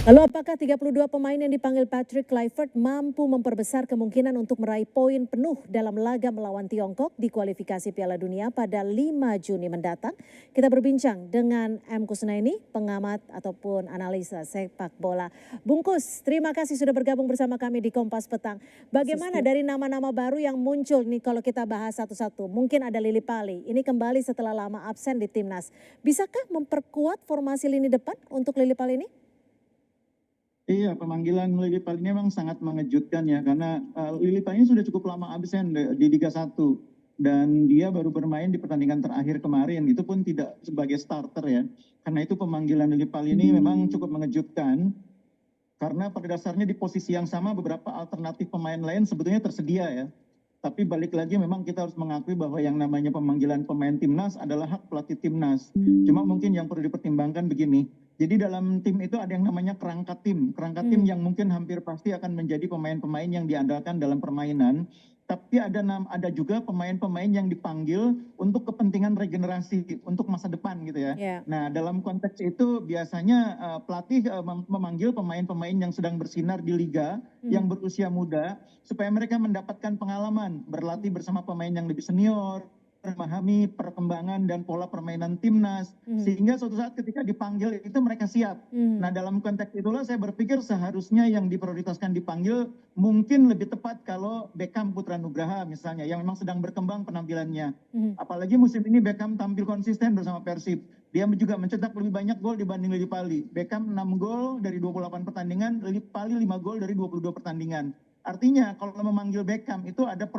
Lalu apakah 32 pemain yang dipanggil Patrick Kluivert mampu memperbesar kemungkinan untuk meraih poin penuh dalam laga melawan Tiongkok di kualifikasi Piala Dunia pada 5 Juni mendatang? Kita berbincang dengan M. Kusnaini, pengamat ataupun analisa sepak bola. Bungkus, terima kasih sudah bergabung bersama kami di Kompas Petang. Bagaimana dari nama-nama baru yang muncul nih kalau kita bahas satu-satu? Mungkin ada Lily Pali, ini kembali setelah lama absen di Timnas. Bisakah memperkuat formasi lini depan untuk Lily Pali ini? Iya, pemanggilan Lily Pali ini memang sangat mengejutkan ya, karena Lily Pali ini sudah cukup lama absen di Liga 1 dan dia baru bermain di pertandingan terakhir kemarin, itu pun tidak sebagai starter ya. Karena itu pemanggilan Lily Pali ini memang cukup mengejutkan, karena pada dasarnya di posisi yang sama beberapa alternatif pemain lain sebetulnya tersedia ya. Tapi balik lagi memang kita harus mengakui bahwa yang namanya pemanggilan pemain timnas adalah hak pelatih timnas. Cuma mungkin yang perlu dipertimbangkan begini. Jadi dalam tim itu ada yang namanya kerangka tim. Kerangka tim yang mungkin hampir pasti akan menjadi pemain-pemain yang diandalkan dalam permainan. Tapi ada juga pemain-pemain yang dipanggil untuk kepentingan regenerasi, untuk masa depan gitu ya. Ya. Nah dalam konteks itu biasanya pelatih memanggil pemain-pemain yang sedang bersinar di liga, yang berusia muda, supaya mereka mendapatkan pengalaman, berlatih bersama pemain yang lebih senior, memahami perkembangan dan pola permainan timnas, sehingga suatu saat ketika dipanggil itu mereka siap. Nah dalam konteks itulah saya berpikir seharusnya yang diprioritaskan dipanggil mungkin lebih tepat kalau Beckham Putra Nugraha misalnya, yang memang sedang berkembang penampilannya. Apalagi musim ini Beckham tampil konsisten bersama Persib. Dia juga mencetak lebih banyak gol dibanding Lily Pali. Beckham 6 gol dari 28 pertandingan, Lily Pali 5 gol dari 22 pertandingan. Artinya kalau memanggil Beckham itu ada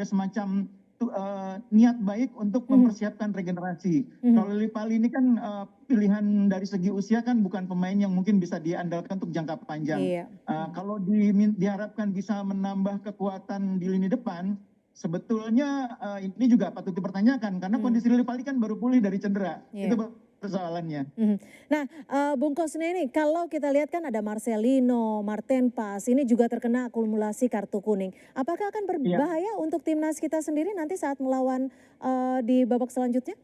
semacam niat baik untuk mempersiapkan regenerasi. Kalau Lily Pali ini kan pilihan dari segi usia kan bukan pemain yang mungkin bisa diandalkan untuk jangka panjang. Iya. Kalau diharapkan bisa menambah kekuatan di lini depan, sebetulnya ini juga patut dipertanyakan karena kondisi Lily Pali kan baru pulih dari cedera. Iya. Itu persoalannya. Nah, Bung Kosne ini kalau kita lihat kan ada Marcelino, Marten Pas, ini juga terkena akumulasi kartu kuning. Apakah akan berbahaya untuk timnas kita sendiri nanti saat melawan di babak selanjutnya?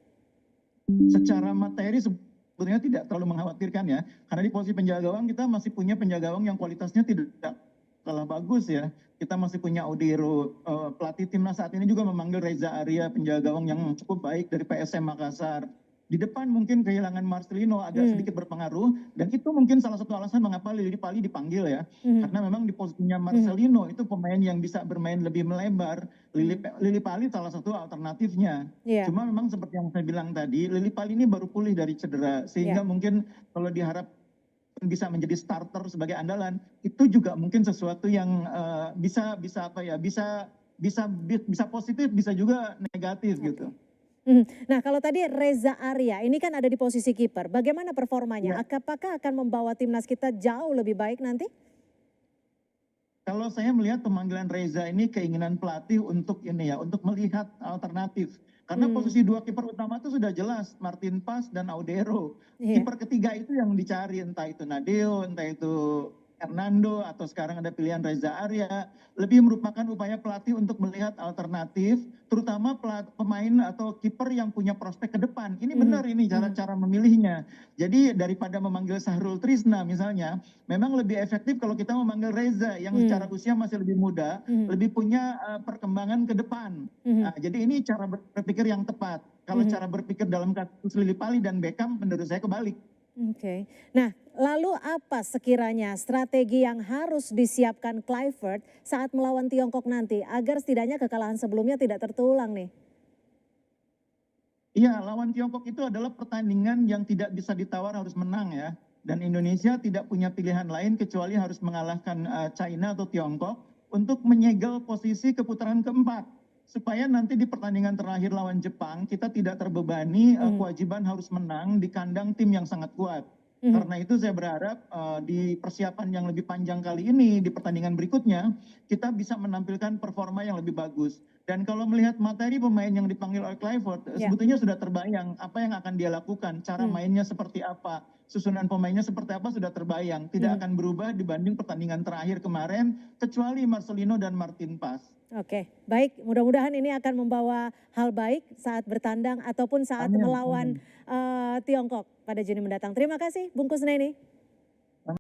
Secara materi sebetulnya tidak terlalu mengkhawatirkan ya, karena di posisi penjaga gawang kita masih punya penjaga gawang yang kualitasnya tidak kalah bagus ya. Kita masih punya Odero, pelatih timnas saat ini juga memanggil Reza Arya, penjaga gawang yang cukup baik dari PSM Makassar. Di depan mungkin kehilangan Marcelino agak sedikit berpengaruh, dan itu mungkin salah satu alasan mengapa Lily Pali dipanggil ya. Karena memang di posisinya Marcelino itu pemain yang bisa bermain lebih melebar. Lily Pali salah satu alternatifnya. Iya. Cuma memang seperti yang saya bilang tadi, Lily Pali ini baru pulih dari cedera, sehingga mungkin kalau diharap bisa menjadi starter sebagai andalan, itu juga mungkin sesuatu yang bisa positif, bisa juga negatif gitu. Nah, kalau tadi Reza Arya, ini kan ada di posisi kiper. Bagaimana performanya? Apakah akan membawa timnas kita jauh lebih baik nanti? Kalau saya melihat pemanggilan Reza ini keinginan pelatih untuk untuk melihat alternatif. Karena posisi dua kiper utama itu sudah jelas, Martin Pas dan Audero. Kiper ketiga itu yang dicari, entah itu Nadeo, entah itu Hernando, atau sekarang ada pilihan Reza Arya. Lebih merupakan upaya pelatih untuk melihat alternatif, terutama pemain atau kiper yang punya prospek ke depan. Ini benar ini cara memilihnya. Jadi daripada memanggil Sahrul Trisna misalnya, memang lebih efektif kalau kita memanggil Reza yang secara usia masih lebih muda, lebih punya perkembangan ke depan. Nah, jadi ini cara berpikir yang tepat. Kalau cara berpikir dalam kasus Lily Pali dan Beckham menurut saya kebalik. Oke. Nah, lalu apa sekiranya strategi yang harus disiapkan Kluivert saat melawan Tiongkok nanti agar setidaknya kekalahan sebelumnya tidak tertulang nih? Iya, lawan Tiongkok itu adalah pertandingan yang tidak bisa ditawar, harus menang ya. Dan Indonesia tidak punya pilihan lain kecuali harus mengalahkan China atau Tiongkok untuk menyegel posisi ke putaran keempat. Supaya nanti di pertandingan terakhir lawan Jepang kita tidak terbebani kewajiban harus menang di kandang tim yang sangat kuat. Karena itu saya berharap di persiapan yang lebih panjang kali ini, di pertandingan berikutnya, kita bisa menampilkan performa yang lebih bagus. Dan kalau melihat materi pemain yang dipanggil oleh Kluivert, sebetulnya sudah terbayang apa yang akan dia lakukan, cara mainnya seperti apa, susunan pemainnya seperti apa sudah terbayang. Tidak akan berubah dibanding pertandingan terakhir kemarin, kecuali Marcelino dan Martin Pas. Oke, baik. Mudah-mudahan ini akan membawa hal baik saat bertandang ataupun saat melawan Tiongkok pada Juni mendatang. Terima kasih, Bung Kusnaini.